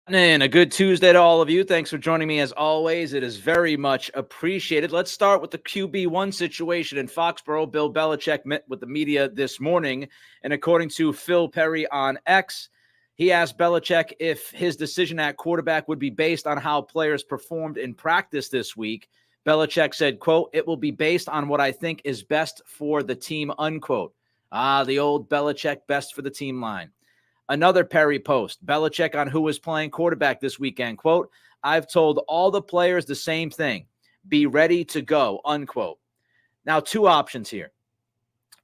And a good Tuesday to all of you. Thanks for joining me as always. It is very much appreciated. Let's start with the QB1 situation in Foxborough. Bill Belichick met with the media this morning, and according to Phil Perry on X, he asked Belichick if his decision at quarterback would be based on how players performed in practice this week. Belichick said, quote, "It will be based on what I think is best for the team," unquote. The old Belichick best for the team line. Another Perry post, Belichick on who was playing quarterback this weekend, quote, "I've told all the players the same thing. Be ready to go," unquote. Now, two options here.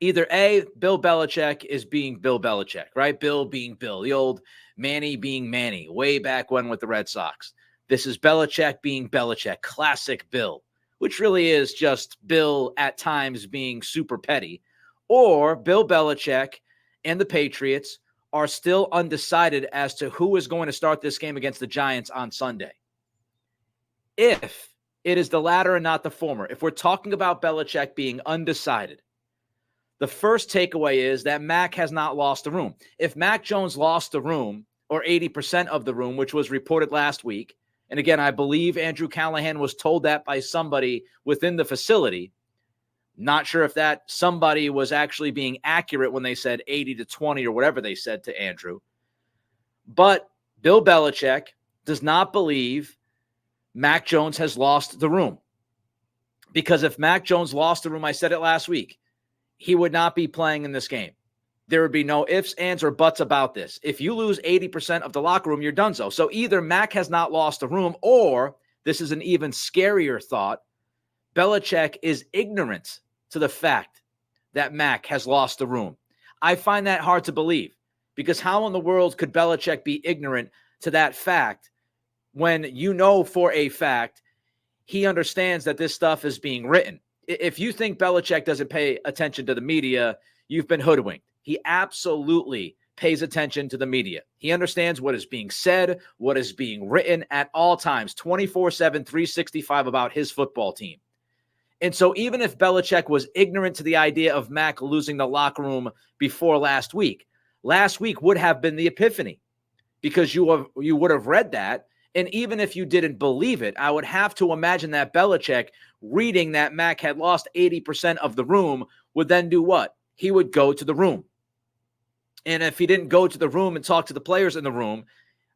Either A, Bill Belichick is being Bill Belichick, right? Bill being Bill, the old Manny being Manny, way back when with the Red Sox. This is Belichick being Belichick, classic Bill, which really is just Bill at times being super petty. Or Bill Belichick and the Patriots are still undecided as to who is going to start this game against the Giants on Sunday. If it is the latter and not the former, if we're talking about Belichick being undecided, the first takeaway is that Mac has not lost the room. If Mac Jones lost the room, or 80% of the room, which was reported last week, and again, I believe Andrew Callahan was told that by somebody within the facility. Not sure if that somebody was actually being accurate when they said 80-20 or whatever they said to Andrew. But Bill Belichick does not believe Mac Jones has lost the room. Because if Mac Jones lost the room, I said it last week, he would not be playing in this game. There would be no ifs, ands, or buts about this. If you lose 80% of the locker room, you're donezo. So either Mac has not lost the room, or this is an even scarier thought, Belichick is ignorant to the fact that Mac has lost the room. I find that hard to believe, because how in the world could Belichick be ignorant to that fact when you know for a fact he understands that this stuff is being written? If you think Belichick doesn't pay attention to the media, you've been hoodwinked. He absolutely pays attention to the media. He understands what is being said, what is being written at all times, 24/7, 365 about his football team. And so even if Belichick was ignorant to the idea of Mac losing the locker room before last week would have been the epiphany, because you would have read that. And even if you didn't believe it, I would have to imagine that Belichick, reading that Mac had lost 80% of the room, would then do what? He would go to the room. And if he didn't go to the room and talk to the players in the room,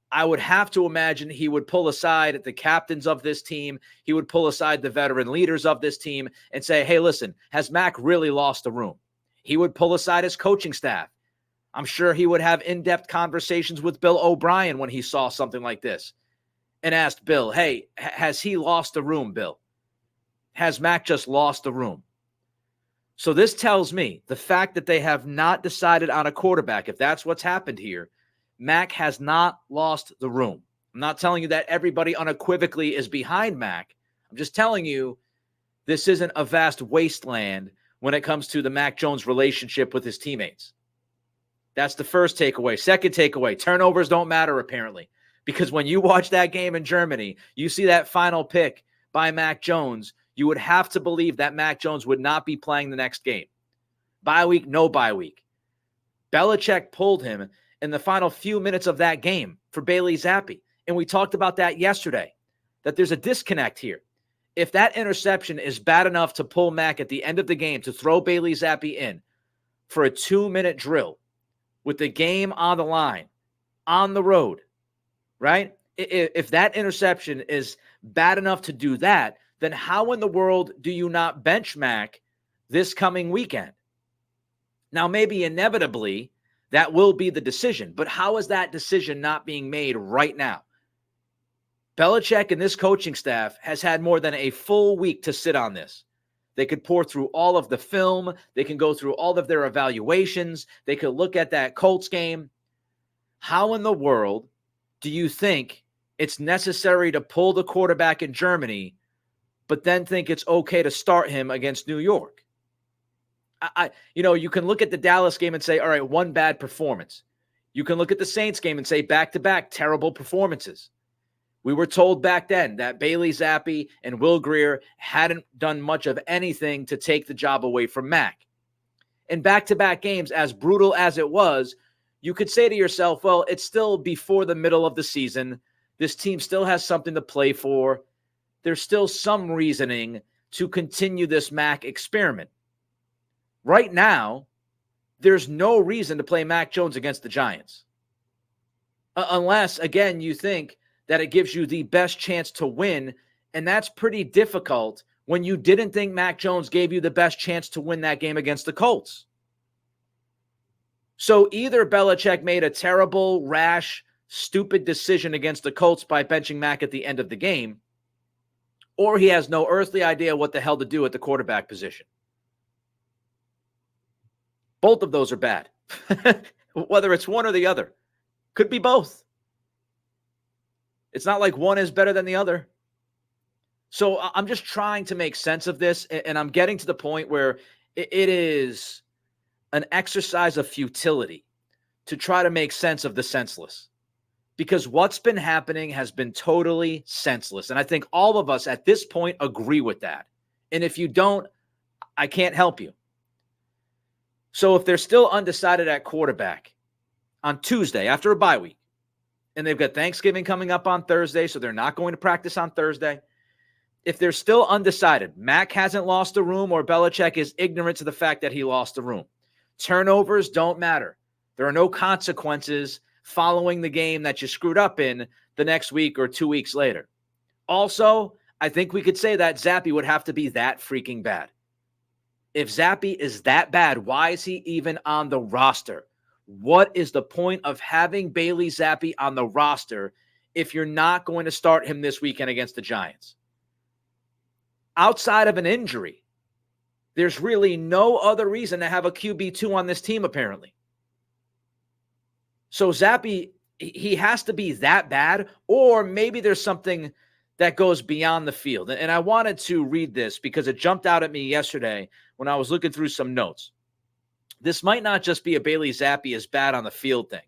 I would have to imagine he would pull aside the captains of this team. He would pull aside the veteran leaders of this team and say, hey, listen, has Mac really lost the room? He would pull aside his coaching staff. I'm sure he would have in-depth conversations with Bill O'Brien when he saw something like this and asked Bill, hey, has he lost the room, Bill? Has Mac just lost the room? So this tells me the fact that they have not decided on a quarterback, if that's what's happened here, Mac has not lost the room. I'm not telling you that everybody unequivocally is behind Mac. I'm just telling you this isn't a vast wasteland when it comes to the Mac Jones relationship with his teammates. That's the first takeaway. Second takeaway, turnovers don't matter apparently, because when you watch that game in Germany, you see that final pick by Mac Jones, you would have to believe that Mac Jones would not be playing the next game. Bye week, no bye week. Belichick pulled him in the final few minutes of that game for Bailey Zappe. And we talked about that yesterday, that there's a disconnect here. If that interception is bad enough to pull Mac at the end of the game to throw Bailey Zappe in for a 2-minute drill with the game on the line, on the road, right? If that interception is bad enough to do that, then how in the world do you not bench Mac this coming weekend? Now, maybe inevitably, that will be the decision. But how is that decision not being made right now? Belichick and this coaching staff has had more than a full week to sit on this. They could pour through all of the film. They can go through all of their evaluations. They could look at that Colts game. How in the world do you think it's necessary to pull the quarterback in Germany, but then think it's okay to start him against New York? You can look at the Dallas game and say, all right, one bad performance. You can look at the Saints game and say back-to-back terrible performances. We were told back then that Bailey Zappe and Will Grier hadn't done much of anything to take the job away from Mac. In back-to-back games, as brutal as it was, you could say to yourself, well, it's still before the middle of the season. This team still has something to play for. There's still some reasoning to continue this Mac experiment. Right now, there's no reason to play Mac Jones against the Giants. Unless, again, you think that it gives you the best chance to win, and that's pretty difficult when you didn't think Mac Jones gave you the best chance to win that game against the Colts. So either Belichick made a terrible, rash, stupid decision against the Colts by benching Mac at the end of the game, or he has no earthly idea what the hell to do at the quarterback position. Both of those are bad. Whether it's one or the other. Could be both. It's not like one is better than the other. So I'm just trying to make sense of this, and I'm getting to the point where it is an exercise of futility to try to make sense of the senseless. Because what's been happening has been totally senseless. And I think all of us at this point agree with that. And if you don't, I can't help you. So if they're still undecided at quarterback on Tuesday after a bye week, and they've got Thanksgiving coming up on Thursday, so they're not going to practice on Thursday. If they're still undecided, Mac hasn't lost the room or Belichick is ignorant to the fact that he lost the room. Turnovers don't matter. There are no consequences following the game that you screwed up in the next week or 2 weeks later. Also, I think we could say that Zappe would have to be that freaking bad. If Zappe is that bad, why is he even on the roster? What is the point of having Bailey Zappe on the roster if you're not going to start him this weekend against the Giants? Outside of an injury, there's really no other reason to have a QB2 on this team, apparently. So Zappe, he has to be that bad, or maybe there's something that goes beyond the field. And I wanted to read this because it jumped out at me yesterday when I was looking through some notes. This might not just be a Bailey Zappe is bad on the field thing.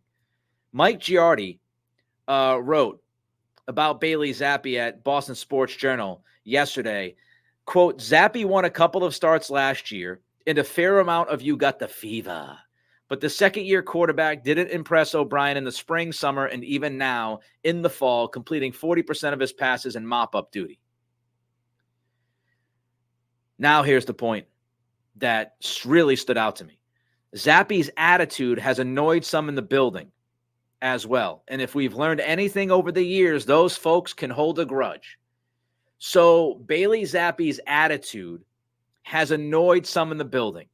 Mike Giardi wrote about Bailey Zappe at Boston Sports Journal yesterday. Quote, Zappe won a couple of starts last year, and a fair amount of you got the fever. But the second-year quarterback didn't impress O'Brien in the spring, summer, and even now in the fall, completing 40% of his passes in mop-up duty. Now here's the point that really stood out to me. Zappe's attitude has annoyed some in the building as well. And if we've learned anything over the years, those folks can hold a grudge. So Bailey Zappe's attitude has annoyed some in the building.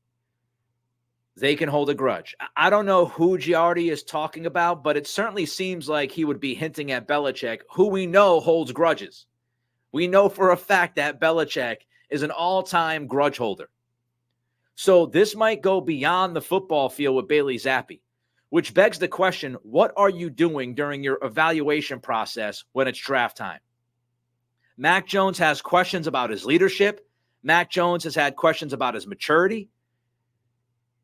They can hold a grudge. I don't know who Giardi is talking about, but it certainly seems like he would be hinting at Belichick, who we know holds grudges. We know for a fact that Belichick is an all-time grudge holder. So this might go beyond the football field with Bailey Zappe, which begs the question, what are you doing during your evaluation process when it's draft time? Mac Jones has questions about his leadership. Mac Jones has had questions about his maturity.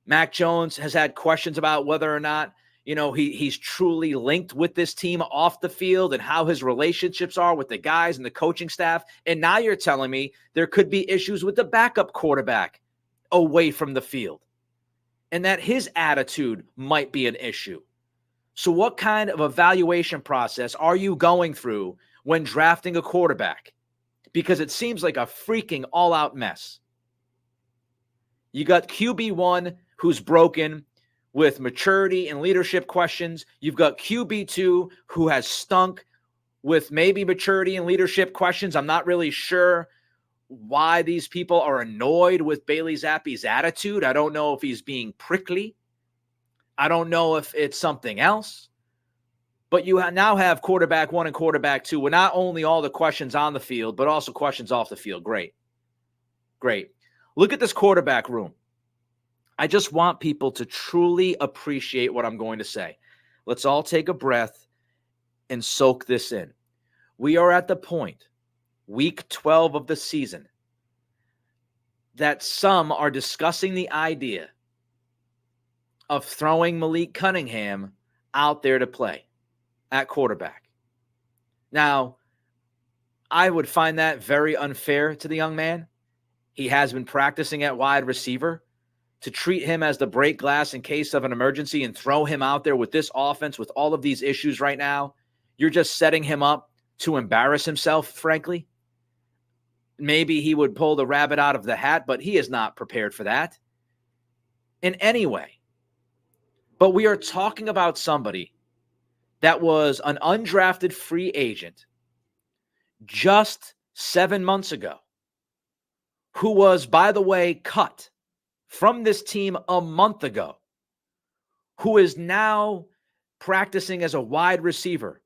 Mac Jones has had questions about whether or not, he's truly linked with this team off the field and how his relationships are with the guys and the coaching staff. And now you're telling me there could be issues with the backup quarterback away from the field and that his attitude might be an issue. So what kind of evaluation process are you going through when drafting a quarterback? Because it seems like a freaking all-out mess. You got QB1 who's broken with maturity and leadership questions. You've got QB2 who has stunk with maybe maturity and leadership questions. I'm not really sure why these people are annoyed with Bailey Zappe's attitude. I don't know if he's being prickly. I don't know if it's something else. But you now have quarterback one and quarterback two with not only all the questions on the field, but also questions off the field. Great. Look at this quarterback room. I just want people to truly appreciate what I'm going to say. Let's all take a breath and soak this in. We are at the point, week 12 of the season, that some are discussing the idea of throwing Malik Cunningham out there to play at quarterback. Now, I would find that very unfair to the young man. He has been practicing at wide receiver. To treat him as the break glass in case of an emergency and throw him out there with this offense, with all of these issues right now, you're just setting him up to embarrass himself, frankly. Maybe he would pull the rabbit out of the hat, but he is not prepared for that in any way. But we are talking about somebody that was an undrafted free agent just 7 months ago, who was, by the way, cut from this team a month ago, who is now practicing as a wide receiver.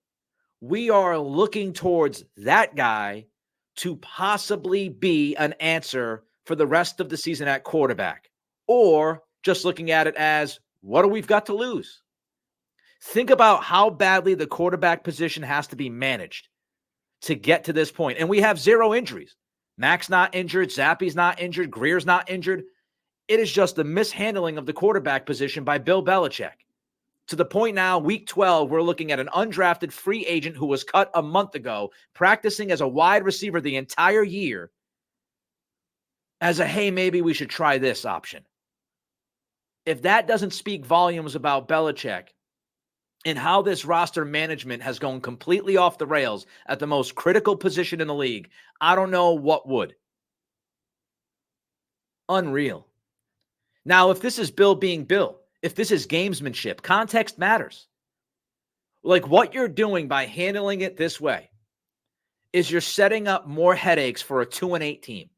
We are looking towards that guy to possibly be an answer for the rest of the season at quarterback, or just looking at it as, what do we've got to lose? Think about how badly the quarterback position has to be managed to get to this point. And we have 0 injuries. Mac's not injured. Zappe's not injured. Greer's not injured. It is just the mishandling of the quarterback position by Bill Belichick. To the point now, week 12, we're looking at an undrafted free agent who was cut a month ago, practicing as a wide receiver the entire year, as a, hey, maybe we should try this option. If that doesn't speak volumes about Belichick and how this roster management has gone completely off the rails at the most critical position in the league, I don't know what would. Unreal. Now, if this is Bill being Bill, if this is gamesmanship, context matters. Like, what you're doing by handling it this way is you're setting up more headaches for a 2-8 team.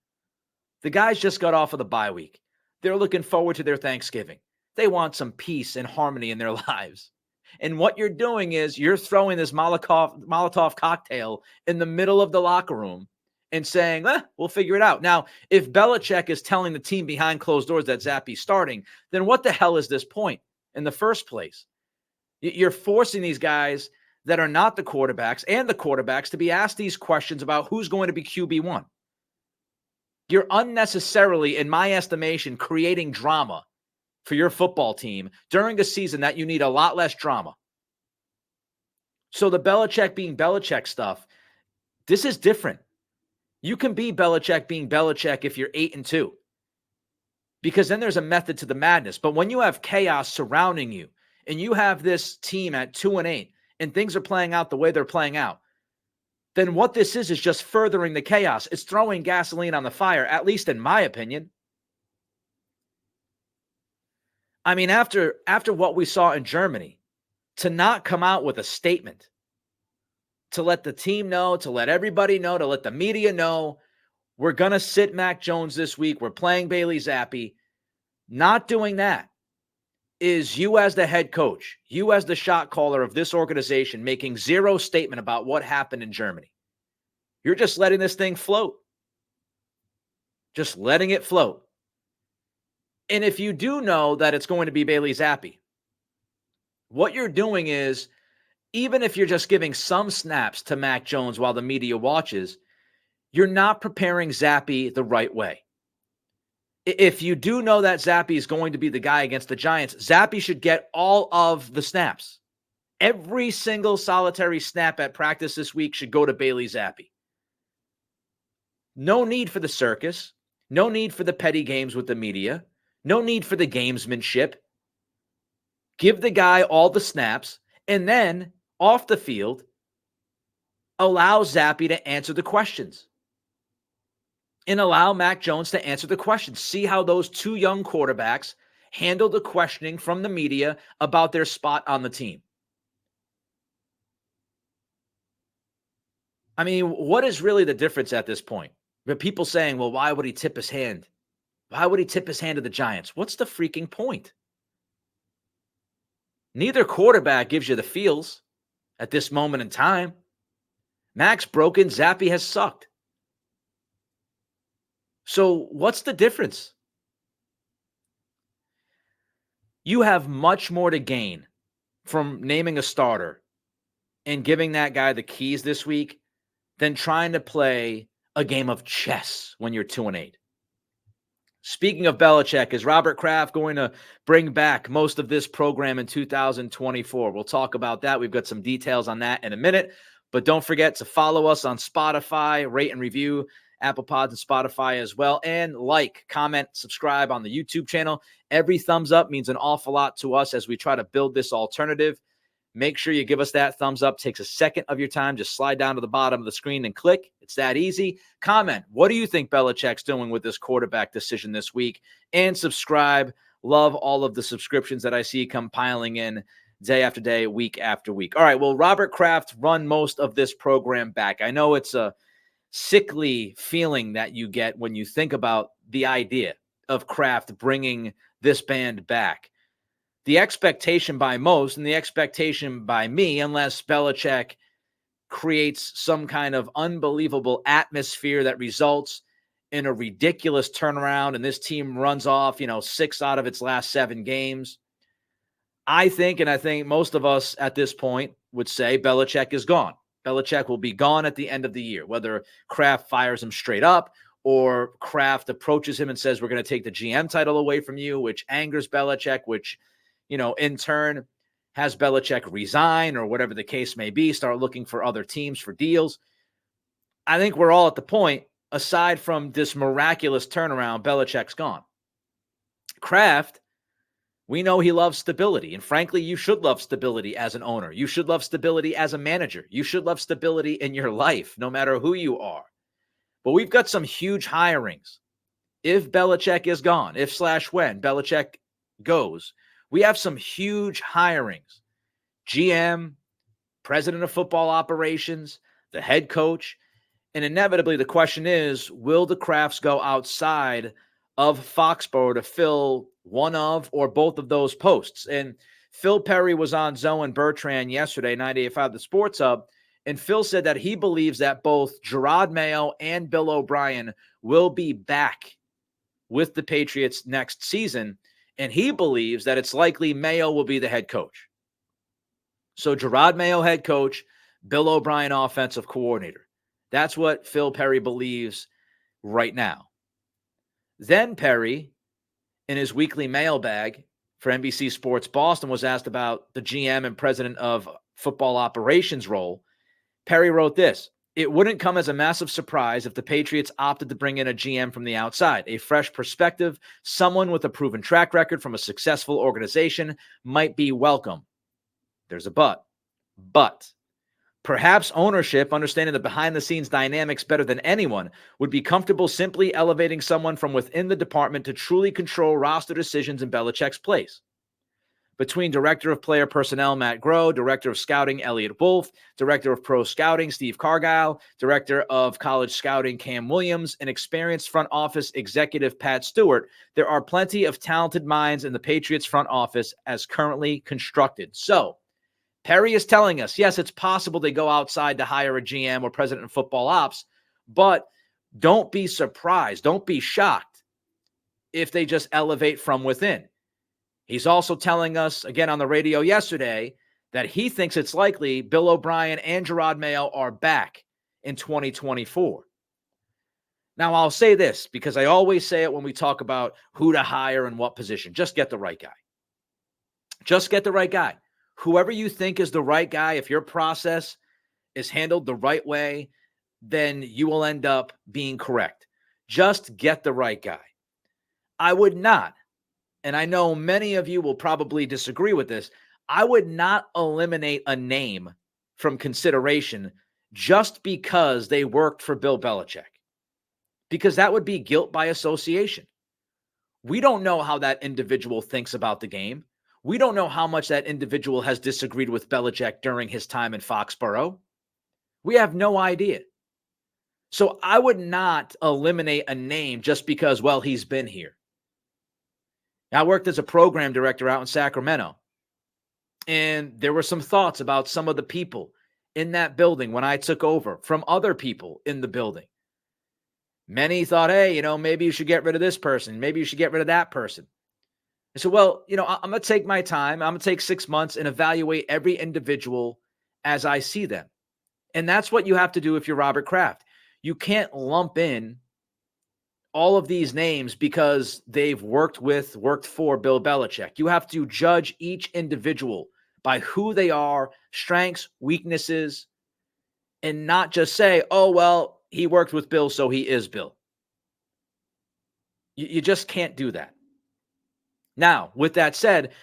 The guys just got off of the bye week. They're looking forward to their Thanksgiving. They want some peace and harmony in their lives. And what you're doing is you're throwing this Molotov cocktail in the middle of the locker room and saying, we'll figure it out. Now, if Belichick is telling the team behind closed doors that Zappe's starting, then what the hell is this point in the first place? You're forcing these guys that are not the quarterbacks and the quarterbacks to be asked these questions about who's going to be QB1. You're unnecessarily, in my estimation, creating drama for your football team during a season that you need a lot less drama. So the Belichick being Belichick stuff, this is different. You can be Belichick being Belichick if you're 8-2, because then there's a method to the madness. But when you have chaos surrounding you and you have this team at 2-8 and things are playing out the way they're playing out, then what this is just furthering the chaos. It's throwing gasoline on the fire, at least in my opinion. I mean, after what we saw in Germany, to not come out with a statement, to let the team know, to let everybody know, to let the media know, we're going to sit Mac Jones this week, we're playing Bailey Zappe. Not doing that is you as the head coach, you as the shot caller of this organization, making 0 statement about what happened in Germany. You're just letting this thing float. Just letting it float. And if you do know that it's going to be Bailey Zappe, what you're doing is, even if you're just giving some snaps to Mac Jones while the media watches, you're not preparing Zappe the right way. If you do know that Zappe is going to be the guy against the Giants, Zappe should get all of the snaps. Every single solitary snap at practice this week should go to Bailey Zappe. No need for the circus. No need for the petty games with the media. No need for the gamesmanship. Give the guy all the snaps, and then off the field, allow Zappe to answer the questions. And allow Mac Jones to answer the questions. See how those 2 young quarterbacks handle the questioning from the media about their spot on the team. I mean, what is really the difference at this point? But people saying, well, why would he tip his hand? Why would he tip his hand to the Giants? What's the freaking point? Neither quarterback gives you the feels at this moment in time. Mac's broken. Zappe has sucked. So what's the difference? You have much more to gain from naming a starter and giving that guy the keys this week than trying to play a game of chess when you're 2-8. Speaking of Belichick, is Robert Kraft going to bring back most of this program in 2024? We'll talk about that. We've got some details on that in a minute. But don't forget to follow us on Spotify, rate and review Apple Pods and Spotify as well. And like, comment, subscribe on the YouTube channel. Every thumbs up means an awful lot to us as we try to build this alternative. Make sure you give us that thumbs up. Takes a second of your time. Just slide down to the bottom of the screen and click. It's that easy. Comment. What do you think Belichick's doing with this quarterback decision this week? And subscribe. Love all of the subscriptions that I see come piling in day after day, week after week. All right, well, Robert Kraft run most of this program back. I know it's a sickly feeling that you get when you think about the idea of Kraft bringing this band back. The expectation by most and the expectation by me, unless Belichick creates some kind of unbelievable atmosphere that results in a ridiculous turnaround and this team runs off, 6 out of its last 7 games. I think most of us at this point would say Belichick is gone. Belichick will be gone at the end of the year, whether Kraft fires him straight up or Kraft approaches him and says, we're going to take the GM title away from you, which angers Belichick, which, in turn has Belichick resign or whatever the case may be, start looking for other teams for deals. I think we're all at the point, aside from this miraculous turnaround, Belichick's gone. Kraft, we know he loves stability. And frankly, you should love stability as an owner. You should love stability as a manager. You should love stability in your life, no matter who you are. But we've got some huge hirings. If Belichick is gone, when Belichick goes, we have some huge hirings. GM, president of football operations, the head coach. And inevitably, the question is, will the Krafts go outside of Foxborough to fill one of or both of those posts? And Phil Perry was on Zoe and Bertrand yesterday, 98.5 The Sports Hub, and Phil said that he believes that both Gerard Mayo and Bill O'Brien will be back with the Patriots next season, and he believes that it's likely Mayo will be the head coach. So Gerard Mayo, head coach, Bill O'Brien, offensive coordinator. That's what Phil Perry believes right now. Then Perry, in his weekly mailbag for NBC Sports Boston, was asked about the GM and president of football operations role. Perry wrote this: it wouldn't come as a massive surprise if the Patriots opted to bring in a GM from the outside. A fresh perspective, someone with a proven track record from a successful organization might be welcome. There's a but. But perhaps ownership, understanding the behind-the-scenes dynamics better than anyone, would be comfortable simply elevating someone from within the department to truly control roster decisions in Belichick's place. Between Director of Player Personnel Matt Groh, Director of Scouting Elliott Wolf, Director of Pro Scouting Steve Cargile, Director of College Scouting Cam Williams, and experienced front office executive Pat Stewart, there are plenty of talented minds in the Patriots front office as currently constructed. So, Perry is telling us, yes, it's possible they go outside to hire a GM or president of football ops, but don't be surprised, don't be shocked if they just elevate from within. He's also telling us, again on the radio yesterday, that he thinks it's likely Bill O'Brien and Gerard Mayo are back in 2024. Now, I'll say this because I always say it when we talk about who to hire and what position. Just get the right guy. Just get the right guy. Whoever you think is the right guy, if your process is handled the right way, then you will end up being correct. Just get the right guy. I would not, and I know many of you will probably disagree with this, I would not eliminate a name from consideration just because they worked for Bill Belichick, because that would be guilt by association. We don't know how that individual thinks about the game. We don't know how much that individual has disagreed with Belichick during his time in Foxborough. We have no idea. So I would not eliminate a name just because, well, he's been here. I worked as a program director out in Sacramento, and there were some thoughts about some of the people in that building when I took over from other people in the building. Many thought, hey, maybe you should get rid of this person. Maybe you should get rid of that person. I said, well, I'm going to take my time. I'm going to take 6 months and evaluate every individual as I see them. And that's what you have to do if you're Robert Kraft. You can't lump in all of these names because they've worked for Bill Belichick. You have to judge each individual by who they are, strengths, weaknesses, and not just say, oh, well, he worked with Bill, so he is Bill. You just can't do that. Now, with that said,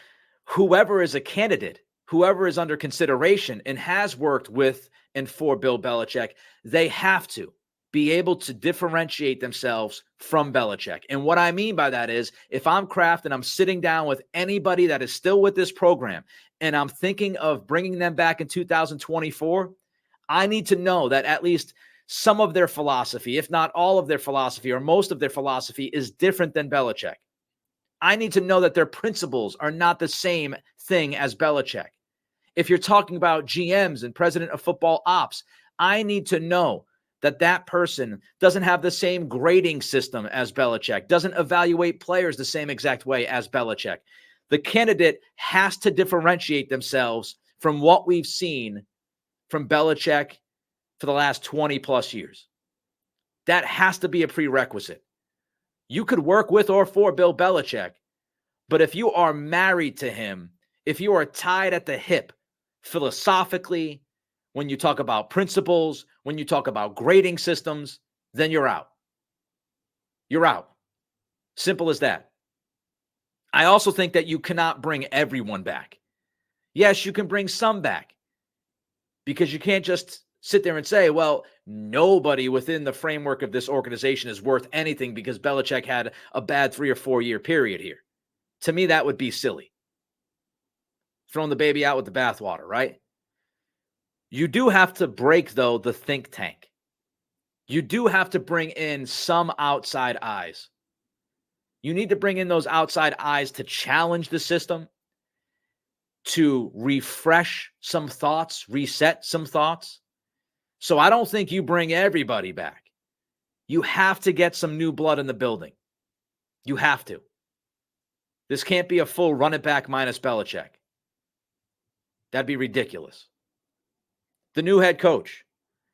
whoever is a candidate, whoever is under consideration and has worked with and for Bill Belichick, they have to be able to differentiate themselves from Belichick. And what I mean by that is, if I'm Kraft and I'm sitting down with anybody that is still with this program and I'm thinking of bringing them back in 2024, I need to know that at least some of their philosophy, if not all of their philosophy or most of their philosophy, is different than Belichick. I need to know that their principles are not the same thing as Belichick. If you're talking about GMs and president of football ops, I need to know that that person doesn't have the same grading system as Belichick, doesn't evaluate players the same exact way as Belichick. The candidate has to differentiate themselves from what we've seen from Belichick for the last 20 plus years. That has to be a prerequisite. You could work with or for Bill Belichick, but if you are married to him, if you are tied at the hip philosophically, when you talk about principles, when you talk about grading systems, then you're out. You're out. Simple as that. I also think that you cannot bring everyone back. Yes, you can bring some back because you can't just sit there and say, well, nobody within the framework of this organization is worth anything because Belichick had a bad 3 or 4 year period here. To me, that would be silly. Throwing the baby out with the bathwater, right? You do have to break, though, the think tank. You do have to bring in some outside eyes. You need to bring in those outside eyes to challenge the system, to refresh some thoughts, reset some thoughts. So I don't think you bring everybody back. You have to get some new blood in the building. You have to. This can't be a full run it back minus Belichick. That'd be ridiculous. The new head coach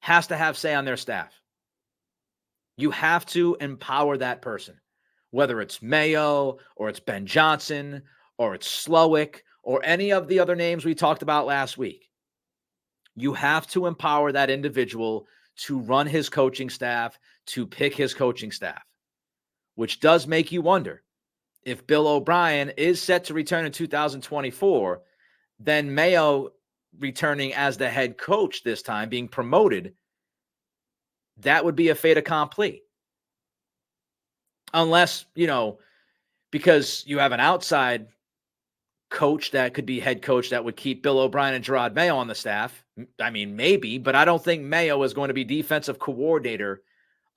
has to have say on their staff. You have to empower that person, whether it's Mayo or it's Ben Johnson or it's Slowick or any of the other names we talked about last week. You have to empower that individual to run his coaching staff, to pick his coaching staff, which does make you wonder if Bill O'Brien is set to return in 2024, then Mayo returning as the head coach this time, being promoted, that would be a fait accompli. Unless, because you have an outside coach that could be head coach that would keep Bill O'Brien and Gerard Mayo on the staff. I mean, maybe, but I don't think Mayo is going to be defensive coordinator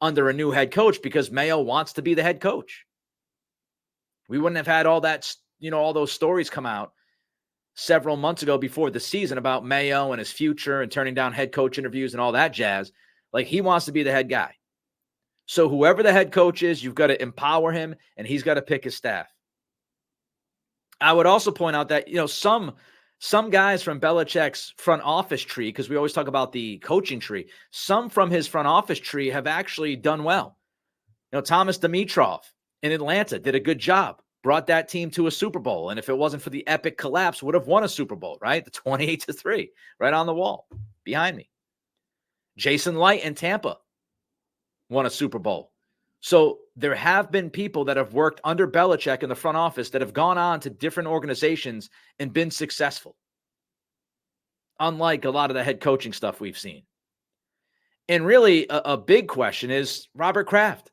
under a new head coach because Mayo wants to be the head coach. We wouldn't have had all that, all those stories come out several months ago before the season about Mayo and his future and turning down head coach interviews and all that jazz. Like, he wants to be the head guy. So whoever the head coach is, you've got to empower him and he's got to pick his staff. I would also point out that, some guys from Belichick's front office tree, because we always talk about the coaching tree, some from his front office tree have actually done well. Thomas Dimitroff in Atlanta did a good job, brought that team to a Super Bowl. And if it wasn't for the epic collapse, would have won a Super Bowl, right? The 28-3, right on the wall behind me. Jason Light in Tampa won a Super Bowl. So there have been people that have worked under Belichick in the front office that have gone on to different organizations and been successful, unlike a lot of the head coaching stuff we've seen. And really, a big question is Robert Kraft.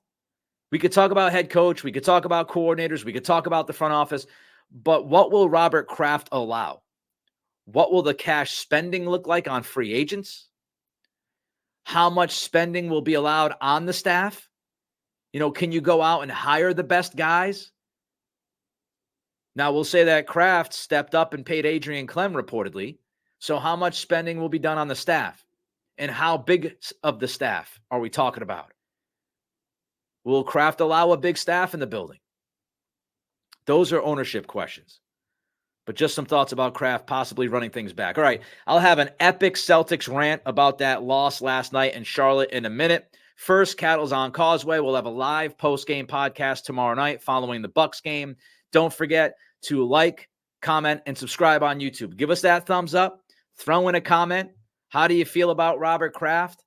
We could talk about head coach, we could talk about coordinators, we could talk about the front office, but what will Robert Kraft allow? What will the cash spending look like on free agents? How much spending will be allowed on the staff? Can you go out and hire the best guys? Now, we'll say that Kraft stepped up and paid Adrian Clem reportedly. So how much spending will be done on the staff? And how big of the staff are we talking about? Will Kraft allow a big staff in the building? Those are ownership questions. But just some thoughts about Kraft possibly running things back. All right, I'll have an epic Celtics rant about that loss last night in Charlotte in a minute. First, Cattle's on Causeway. We'll have a live post-game podcast tomorrow night following the Bucks game. Don't forget to like, comment, and subscribe on YouTube. Give us that thumbs up. Throw in a comment. How do you feel about Robert Kraft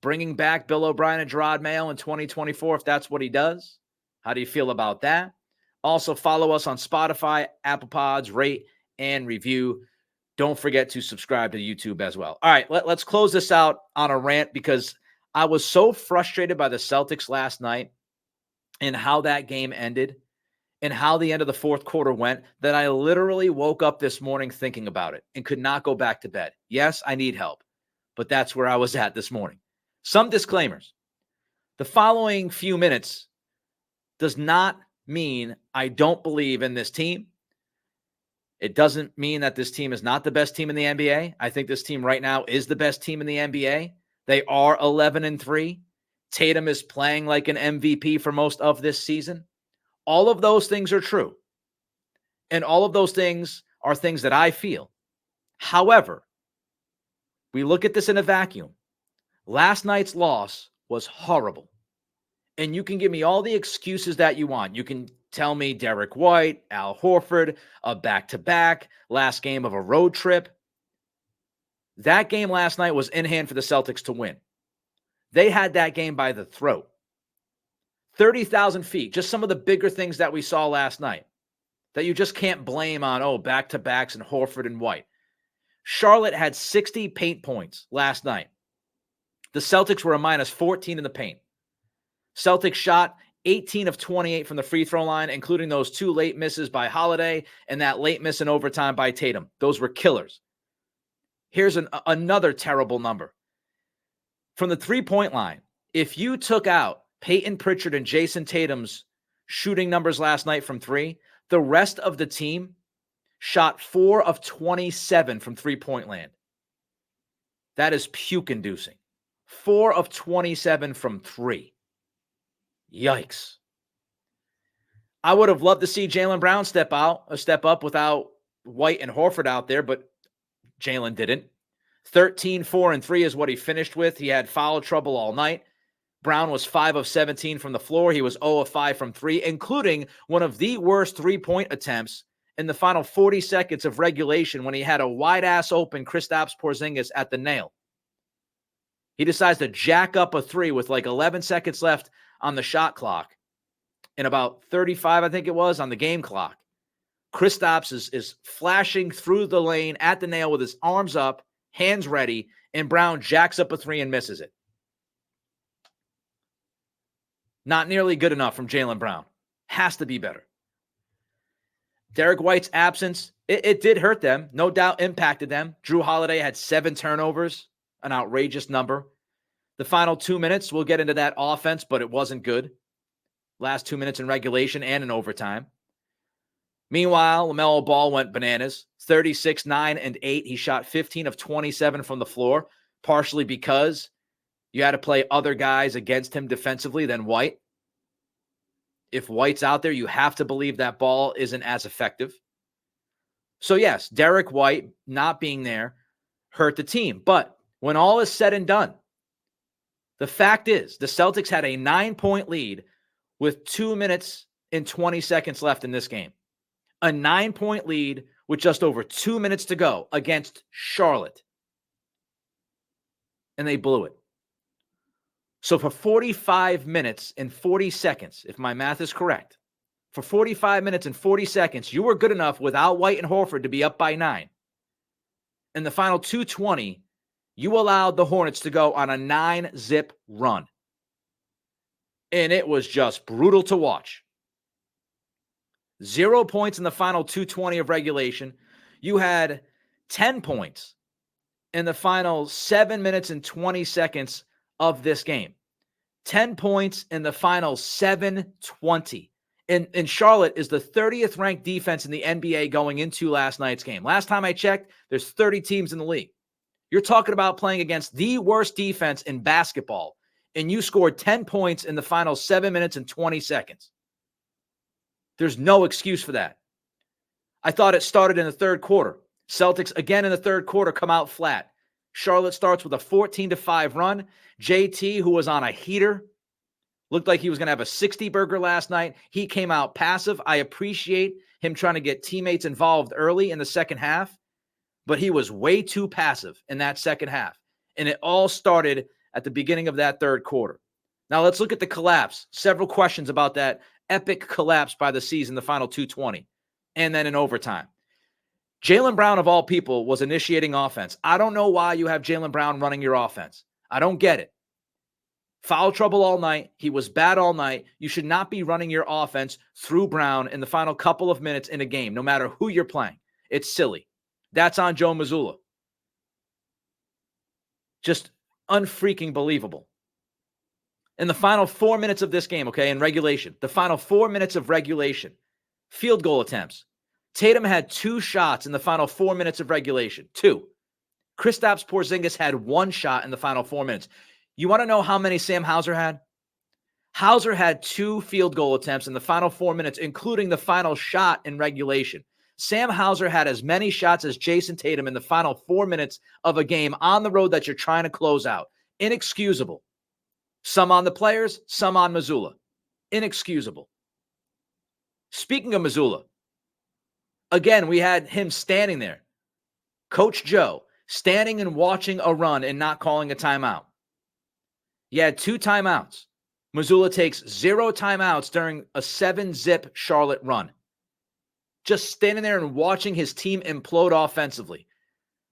bringing back Bill O'Brien and Gerard Mayo in 2024 if that's what he does? How do you feel about that? Also, follow us on Spotify, Apple Pods, rate, and review. Don't forget to subscribe to YouTube as well. All right, let's close this out on a rant because I was so frustrated by the Celtics last night and how that game ended and how the end of the fourth quarter went that I literally woke up this morning thinking about it and could not go back to bed. Yes, I need help, but that's where I was at this morning. Some disclaimers. The following few minutes does not mean I don't believe in this team. It doesn't mean that this team is not the best team in the NBA. I think this team right now is the best team in the NBA. They are 11-3. Tatum is playing like an MVP for most of this season. All of those things are true. And all of those things are things that I feel. However, we look at this in a vacuum. Last night's loss was horrible. And you can give me all the excuses that you want. You can tell me Derek White, Al Horford, a back-to-back, last game of a road trip. That game last night was in hand for the Celtics to win. They had that game by the throat. 30,000 feet, just some of the bigger things that we saw last night that you just can't blame on, back-to-backs and Horford and White. Charlotte had 60 paint points last night. The Celtics were a minus 14 in the paint. Celtics shot 18 of 28 from the free throw line, including those 2 late misses by Holiday and that late miss in overtime by Tatum. Those were killers. Here's another terrible number. From the three-point line, if you took out Peyton Pritchard and Jason Tatum's shooting numbers last night from 3, the rest of the team shot 4 of 27 from three-point land. That is puke-inducing. 4 of 27 from 3. Yikes. I would have loved to see Jaylen Brown step up without White and Horford out there, but Jaylen didn't. 13, 4, and 3 is what he finished with. He had foul trouble all night. Brown was 5 of 17 from the floor. He was 0 of 5 from 3, including one of the worst three-point attempts in the final 40 seconds of regulation when he had a wide-ass open Kristaps Porzingis at the nail. He decides to jack up a 3 with like 11 seconds left on the shot clock and about 35, I think it was, on the game clock. Kristaps is flashing through the lane at the nail with his arms up, hands ready, and Brown jacks up a 3 and misses it. Not nearly good enough from Jaylen Brown. Has to be better. Derek White's absence, it did hurt them. No doubt impacted them. Drew Holiday had 7 turnovers, an outrageous number. The final 2 minutes, we'll get into that offense, but it wasn't good. Last 2 minutes in regulation and in overtime. Meanwhile, LaMelo Ball went bananas. 36, 9, and 8. He shot 15 of 27 from the floor, partially because you had to play other guys against him defensively than White. If White's out there, you have to believe that Ball isn't as effective. So yes, Derek White not being there hurt the team. But when all is said and done, the fact is the Celtics had a 9-point lead with 2 minutes and 20 seconds left in this game. A 9-point lead with just over 2 minutes to go against Charlotte. And they blew it. So for 45 minutes and 40 seconds, if my math is correct, for 45 minutes and 40 seconds, you were good enough without White and Horford to be up by 9. In the final 2:20, you allowed the Hornets to go on a 9-zip run. And it was just brutal to watch. 0 points in the final 2:20 of regulation. You had 10 points in the final 7 minutes and 20 seconds of this game. 10 points in the final 7:20. And Charlotte is the 30th ranked defense in the NBA going into last night's game. Last time I checked, there's 30 teams in the league. You're talking about playing against the worst defense in basketball, and you scored 10 points in the final 7 minutes and 20 seconds. There's no excuse for that. I thought it started in the third quarter. Celtics, again in the third quarter, come out flat. Charlotte starts with a 14-5 run. JT, who was on a heater, looked like he was going to have a 60-burger last night. He came out passive. I appreciate him trying to get teammates involved early in the second half, but he was way too passive in that second half. And it all started at the beginning of that third quarter. Now let's look at the collapse. Several questions about that epic collapse by the season, the final 2:20, and then in overtime. Jaylen Brown, of all people, was initiating offense. I don't know why you have Jaylen Brown running your offense. I don't get it. Foul trouble all night. He was bad all night. You should not be running your offense through Brown in the final couple of minutes in a game, no matter who you're playing. It's silly. That's on Joe Mazzulla. Just unfreaking believable. In the final 4 minutes of this game, okay, in regulation, the final 4 minutes of regulation, field goal attempts. Tatum had 2 shots in the final 4 minutes of regulation. 2. Kristaps Porzingis had 1 shot in the final 4 minutes. You want to know how many Sam Hauser had? Hauser had 2 field goal attempts in the final 4 minutes, including the final shot in regulation. Sam Hauser had as many shots as Jason Tatum in the final 4 minutes of a game on the road that you're trying to close out. Inexcusable. Some on the players, some on Mazzulla. Inexcusable. Speaking of Mazzulla, again, we had him standing there. Coach Joe standing and watching a run and not calling a timeout. He had 2 timeouts. Mazzulla takes 0 timeouts during a 7-zip Charlotte run. Just standing there and watching his team implode offensively.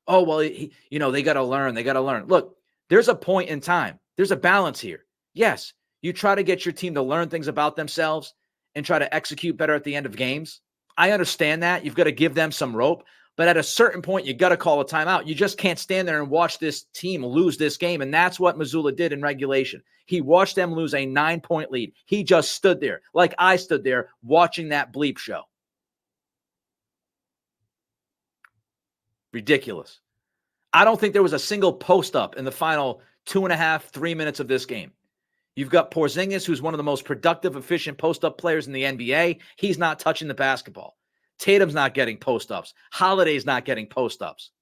Oh, well, they got to learn. They got to learn. Look, there's a point in time. There's a balance here. Yes, you try to get your team to learn things about themselves and try to execute better at the end of games. I understand that. You've got to give them some rope. But at a certain point, you got to call a timeout. You just can't stand there and watch this team lose this game. And that's what Mazzulla did in regulation. He watched them lose a 9-point lead. He just stood there like I stood there watching that bleep show. Ridiculous. I don't think there was a single post up in the final 2.5, 3 minutes of this game. You've got Porzingis, who's one of the most productive, efficient post up players in the NBA. He's not touching the basketball. Tatum's not getting post-ups. Holiday's not getting post-ups.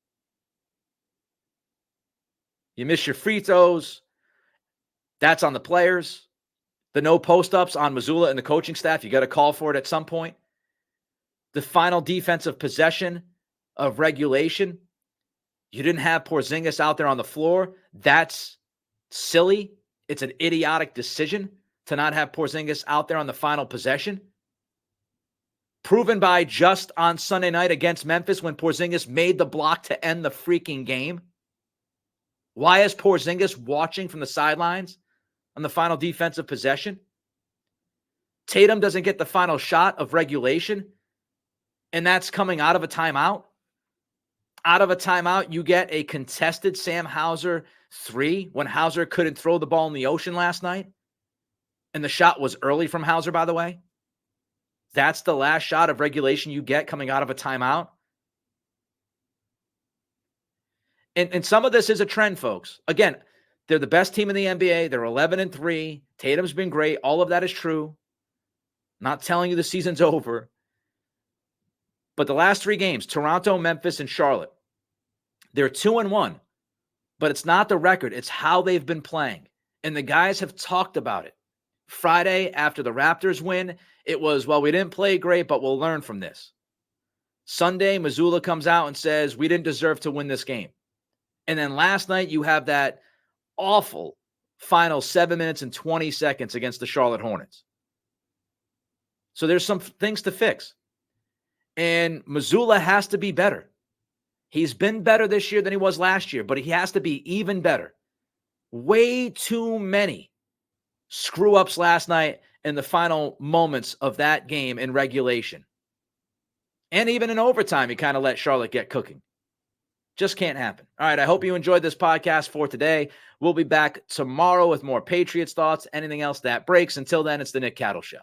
You miss your free throws. That's on the players. The no post-ups on Mazzulla and the coaching staff. You got to call for it at some point. The final defensive possession of regulation. You didn't have Porzingis out there on the floor. That's silly. It's an idiotic decision to not have Porzingis out there on the final possession. Proven by just on Sunday night against Memphis when Porzingis made the block to end the freaking game. Why is Porzingis watching from the sidelines on the final defensive possession? Tatum doesn't get the final shot of regulation, and that's coming out of a timeout. Out of a timeout, you get a contested Sam Hauser 3 when Hauser couldn't throw the ball in the ocean last night. And the shot was early from Hauser, by the way. That's the last shot of regulation you get coming out of a timeout. And some of this is a trend, folks. Again, they're the best team in the NBA. They're 11-3. Tatum's been great. All of that is true. Not telling you the season's over. But the last 3 games, Toronto, Memphis, and Charlotte, they're 2-1. But it's not the record. It's how they've been playing. And the guys have talked about it. Friday, after the Raptors win, it was, well, we didn't play great, but we'll learn from this. Sunday, Mazzulla comes out and says, we didn't deserve to win this game. And then last night, you have that awful final 7 minutes and 20 seconds against the Charlotte Hornets. So there's some things to fix. And Mazzulla has to be better. He's been better this year than he was last year, but he has to be even better. Way too many screw-ups last night in the final moments of that game in regulation. And even in overtime, he kind of let Charlotte get cooking. Just can't happen. All right, I hope you enjoyed this podcast for today. We'll be back tomorrow with more Patriots thoughts, anything else that breaks. Until then, it's the Nick Cattle Show.